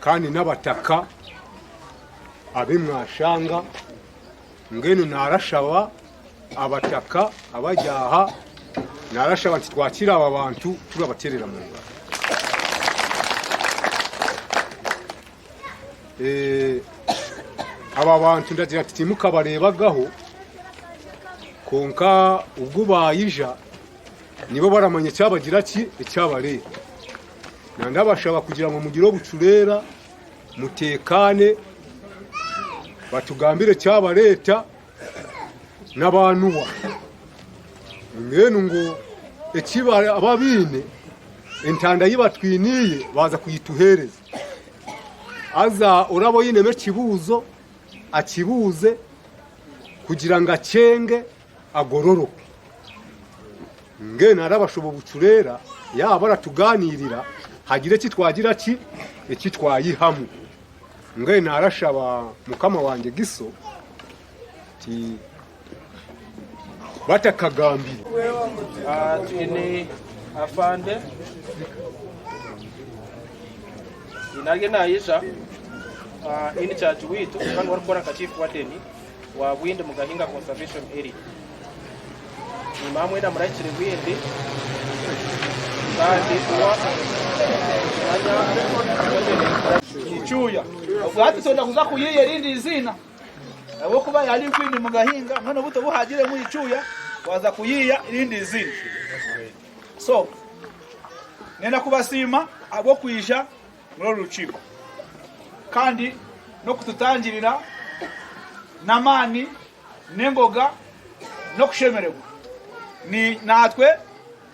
kandi n'abataka abimwashanga ngene narashaba abataka abajyaha narashaba twakira aba bantu turabaterera mu ngaro. Aba bantu ndagira ati mukabarebagaho konka ubwo bayija nibo baramanye cyabagira ki icyabareba nandabashaba kugira ngo mugire obucurera mutekane batugambire cyabareta n'abantuwa ngene ngo ekibare ababine entanda yibatwiniye baza kuyituhereza aza urabo yineme kibuzo akibuze kugira ngo acenge agororoke ngene arabashobo bucurera yaba aratuganirira hagire kitwagira ki ekitwayihamu ngene arashaba mukama wanjye giso ti batakagambira tini afande inage nayisha ini charge witu kandi warukora kachifu wadeni wa Bwinde Mugahinga conservation area imamwe na murachire Bwinde kandi Echyuya ubwati sonda kuza kuyiye rindi izina abo kuba yali Bwinde Mugahinga none buto buhagire mu Echyuya waza kuyiya irindi izina. So nenda kubasima abo kwisha muri ruciko kandi no kututangirira namani nengoga no kushemererwa ni natwe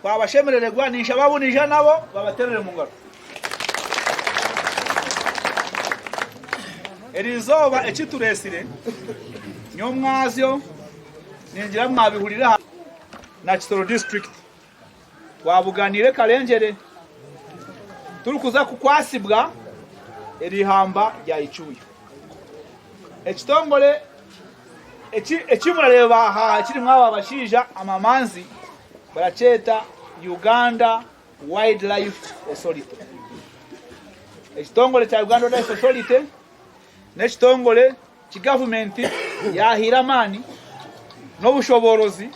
twabashemererwa nisha babunija nabo babaterere mu ngaro. Erizoba ekituresire nyomwazyo ningira mwabihurira na Kitoro district wabuganire Kalengere turukuza kukwasibwa erihamba rya Echyuya ekitongole ekimureba ha kiri mwaba bashija amamanzi baracheta Uganda Wildlife Authority. Ekitongole cha Uganda Wildlife Authority n'ekitongole ki government yahiramani n'obushoborozi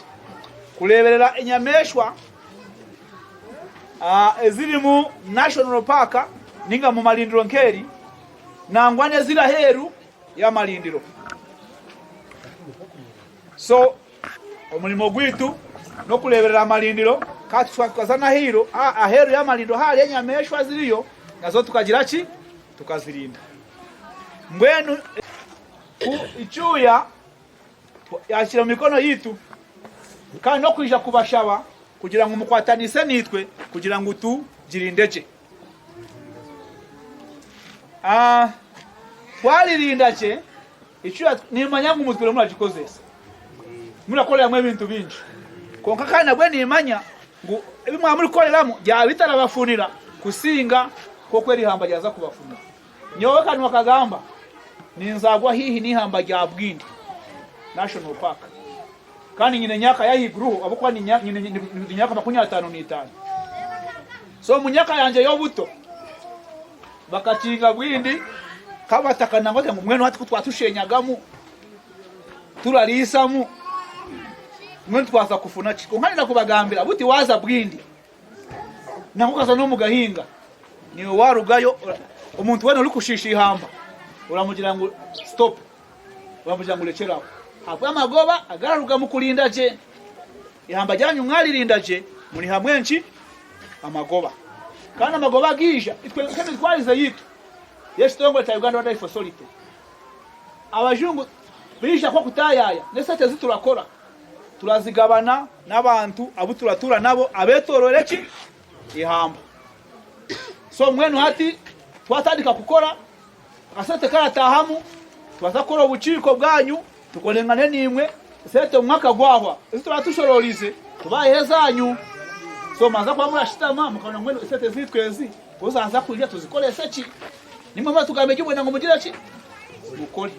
kuleberera enyameshwa eziri mu national park ninga mu malindiro nkeri nangwane zira heru ya malindiro. So omulimo gwitu no kuleberera malindiro kati twakazana hiro aheru ya malindiro hali enyameshwa ziriyo nazo tukagira ki tukazirinda mbwenu ku Echyuya yashira mikono yitu kandi no kwija kubashaba kugira ngo mukwatanise nitwe kugira ngo tugirindeje twalirindaje Echyuya nimanya ngo umutwe muragikozesa murakorera mwe ibintu binji konka kandi nabwe nimanya ngo ebimwa muri koreramo bya bitarabafunira kusinga koko erihamba ryaza kubafunira nyowe kandi wakagamba ninzagwa hihi nihamba rya Bwinde National Park kandi nyine nyaka yahiguru abukwa nyine nyaka 55. So munyaka yanje yo buto bakacinga Bwinde kabatakana ngote ngo mwene hati twatushyenyagamu turarisamu mwe twaza kufuna kiko nkani nakubagambira buti waza Bwinde nakukaza no Mugahinga ni warugayo umuntu wene uri kushisha ihamba uramugira ngo stop uramugira ngo lekeraho hapo amagoba agararuga mukulinda je ihamba ryanyu mwalirindaje muri hamwenci amagoba kandi amagoba gisha itwe twalize yitu yestongo ta Uganda Wildlife Authority abajungu bisha ko kutayaya nesate ziturakora turazigabana n'abantu abo turatura nabo abetororeki ihamba. So mwenu hati twatandika kukora asate karatahamu twazakora ubuciko bwanyu tukolengane nimwe sete umwaka gwahwa turatushololize tubayezanyu. So maza kwa murashitama mukana mwenu sete zitwezi uzaza kujya tuzikolese ki nimwe batugamije ubona ngo mugira ki mukore.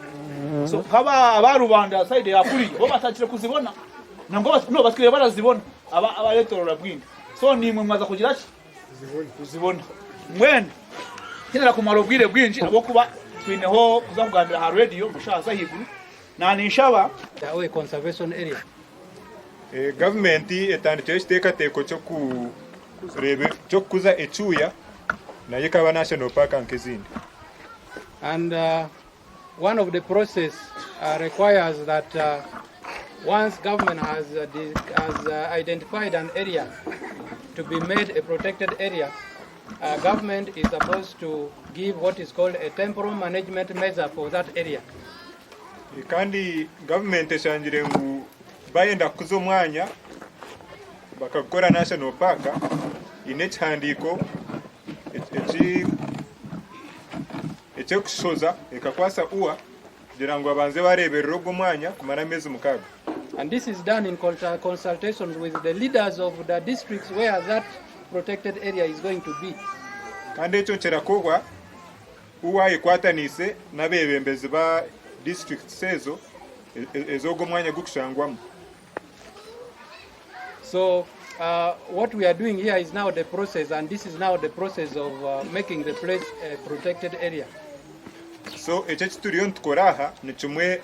So kaba abarubanda side ya kuri bo batakire kuzibona nango no batwire barazibona abaretorora Bwinde. So nimwe mwaza kugira ki kuzibona mwene kinera kumara ubwire bwinji abo kuba twineho kuza kugambira ha radio mushaza higuru na ninshaba yawe conservation area. Government etandikira ekiteekateeko ky'okukuza Echyuya naye kaba national park nk'ezindi. And one of the process requires that once government has identified an area to be made a protected area, government is supposed to give what is called a temporal management measure for that area. Kandi government eshangire ngu bayenda kukuza omwanya bakakora national park ine ekihandiiko ekyokushoza ekakwasa uwa kugira ngu abanze bareberera ogwo mwanya kumara amezi 6. And this is done in consultations with the leaders of the districts where that protected area is going to be. Kandi ekyo kirakorwa uwa ekwatanise n'abebembezi ba districts ezo ez'ogwo mwanya gukushangwamu. So what we are doing here is now the process, and this is now the process of making the place a protected area. So ekyo kituriyo nitukora aha ni kimwe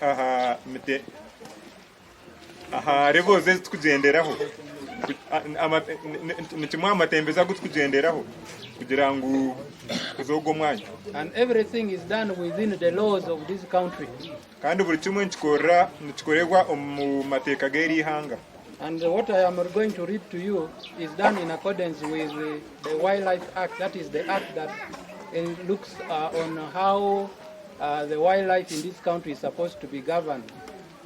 aha levels ezitukugenderaho ni kimwe amatembeza gutukugenderaho kugira ngu kuzogwo mwanya. And everything is done within the laws of this country. Kandi buri kimwe nikikorerwa omu mateeka g'eri ihanga. And what I am going to read to you is done in accordance with the Wildlife Act. That is the act that looks on how the wildlife in this country is supposed to be governed.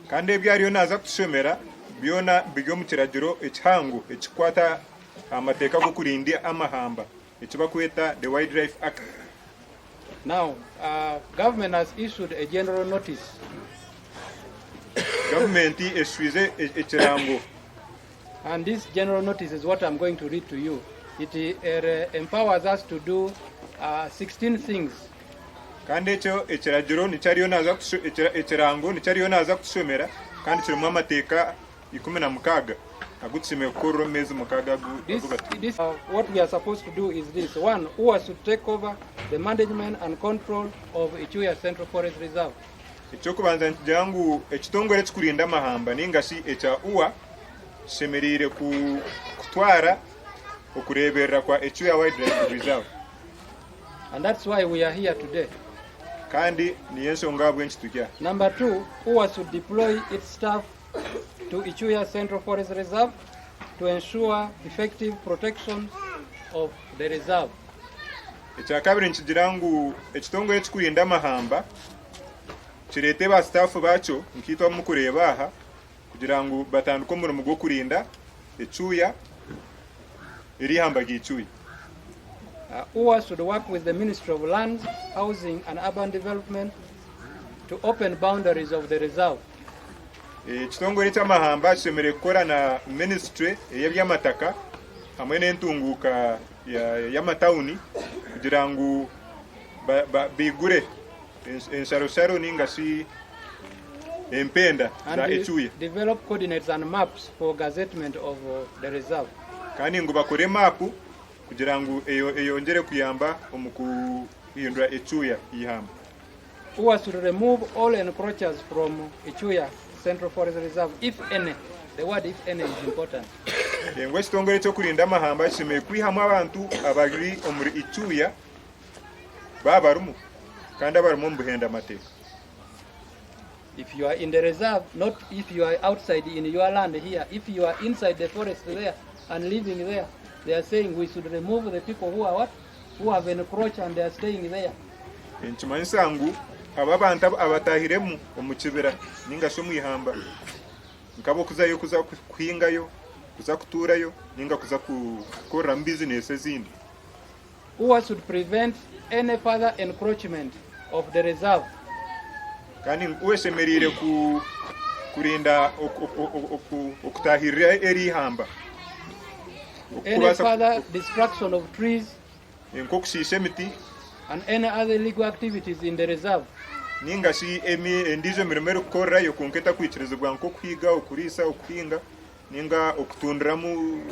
Kandi ebyariyo naza kutushomera byona biri omu kiragiro ekihango ekikwata amateeka g'okurinda amahamba ekibakweta the Wildlife Act. Now, government has issued a general notice. Government eshuize ekirango. And this general notice is what I'm going to read to you. It empowers us to do 16 things. Kandi ekyo ekiragiro nikyariyo naza ekirango nikyariyo naza kutushomera kandi kirimu amateeka 16 agutushemeye kukorera omumezi 6. What we are supposed to do is this. One, who has to take over the management and control of Echyuya Central Forest Reserve. Ekyokubanza nkigira ngu ekitongole ekikurinda amahamba ningashi ekya uwa shemerire kutwara okureberera kwa Echyuya Wildlife Reserve. And that's why we are here today. Kandi niyo nsonga bwenki tujja. Number 2, who has to deploy its staff to Echyuya Central Forest Reserve to ensure effective protection of the reserve. Ekyakabiri nkigira ngu ekitongole ekikurinda amahamba kirete ba staff bacho nkitwa mukureba aha kugira ngu batandika omurimo gw'okurinda Echyuya eri hamba ry'Echyuya. UWA should work with the Ministry of Lands, Housing and Urban Development to open boundaries of the reserve. Ekitongole ky'amahamba kishemereire kukora na ministry ey'ebyamataka hamwe n'entunguuka y'amatawuni kugira ngu bigure ensharosharo ningashi empenda za Echyuya. Develop coordinates and maps for gazettement of the reserve. Kandi ngu bakore mapu kugira ngu eyongere kuyamba omu kuhindura Echyuya ihamba. UWA should remove all encroachers from Echyuya Central Forest Reserve, if any. The word if any is important. Engwe ekitongole ky'okurinda amahamba kishemereire kwihamu abantu abari omuri Echyuya babarimu kandi abarimu omu buhenda amateeka. If you are in the reserve, not if you are outside in your land here, if you are inside the forest there and living there, they are saying we should remove the people who are what? Who have encroached and they are staying there. Nkimanyisa ngu aba bantu abatahiremu omu kibira ningashi omu ihamba nkabo kuzayo kuza kuhingayo kuza kuturayo ninga kuza kukorera mu business ezindi. UWA should prevent any further encroachment of the reserve. Kandi uweshemerire kurinda okutahirira eri ihamba. Any further destruction of trees enkokushisha emiti and any other illegal activities in the reserve. Ningashi endijo mirimo erikukorerayo kunketa kwikirizibwa nk'okwiga okurisa okuhinga ninga okutundiramu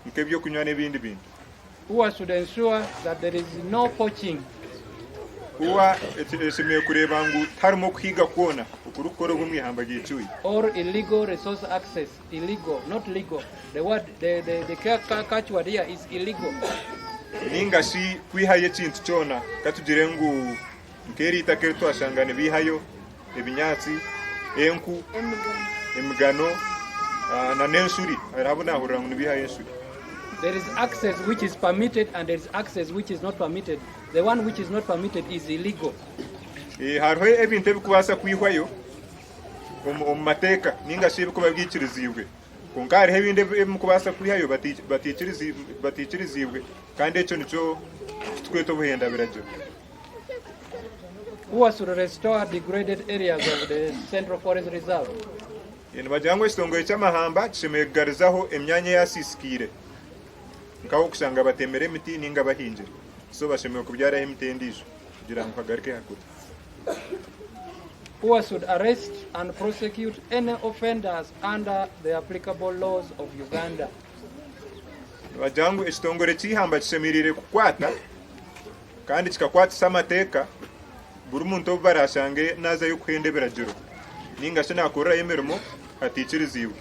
nk'ebyokunywa n'ebindi bintu. UWA should ensure that there is no poaching kuba eshemeye kureba ngu harimo kwiga kuona ukuri kukora bw'umwihamba gicuye or illegal resource access. Illegal, not legal. The word, the catchword here is illegal. ningashi kwihaye kintu cyona katugire ngu nkeri itakere twashangane bihayo ebinyatsi enku emigano na nenshuri arabo nahurira ngo bihaye enshuri. There is access which is permitted and there is access which is not permitted. The one which is not permitted is illegal. Hariho ebintu ebikubasa kwihwayo omu mateka ningashi ebikuba byikirizibwe konka hariho ebindi ebimukubasa kwihayo batikirizibwe kandi ekyo nicyo kitweta obuhenda biragiro. Who was to restore degraded areas of the Central Forest Reserve? Bagira ngo ekitongole ky'amahamba kishemeye kugarizaho emyanya yasisikire nkaho kushanga batemere emiti ninga bahinje so bashemeye kubyaraho emiti endijo kugira ngo hagarike hakuri. Who should arrest and prosecute any offenders under the applicable laws of Uganda? Bagira ngo ekitongole cy'ihamba kishemerire kukwata kandi kikakwatisa amateka buri muntu barashange naza yo kwende biragiro ninga se nakora emirimo hatikirizibwe.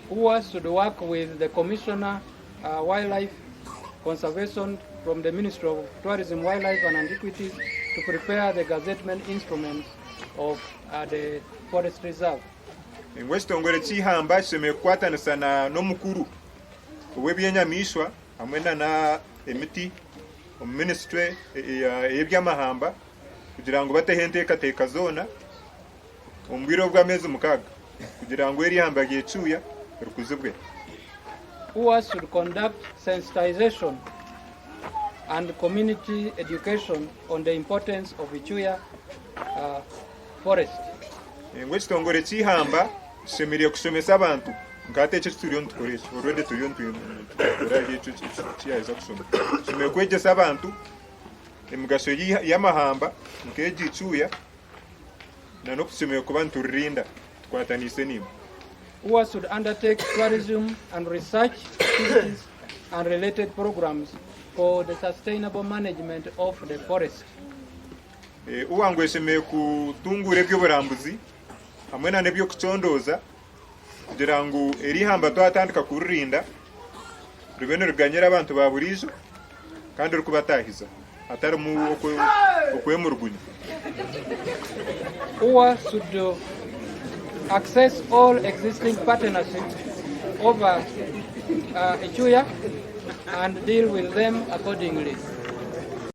Who should work with the Commissioner Wildlife Conservation from the Ministry of Tourism, Wildlife and Antiquities to prepare the gazettement instruments of the Forest Reserve. Ekitongole cy'ihamba kishemeye kukwatanisa n'omukuru w'ebyenyamishwa hamwe na emiti omu ministry y'ebyamahamba kugira ngo batehe enteekateeka zoona omu bwire bw'amezi 6 kugira ngo erihamba ry'Echyuya rikuzibwe. Who should conduct sensitization and community education on the importance of Echyuya forest? Ekitongole cy'ihamba kishemereye kushomesa abantu ngate ekyo turiyo nitukoresha already turiyo ntukora ekyo kiyaza kushoma kishemeye kwegyesa abantu emigasho y'amahamba nk'Echyuya na nokushemeye kuba nturirinda tukwatanise nimwe. Who should undertake tourism and research activities and related programs for the sustainable management of the forest? Uwangu eshemeye kutungura eby'oburambuzi hamwe na n'ebyokucondoza kugira ngo erihamba twatandika kuririnda ribe niriganyira abantu ba burijo kandi rikubatahiza atari mu okwemurgunya. Who should access all existing partnerships over Echyuya and deal with them accordingly?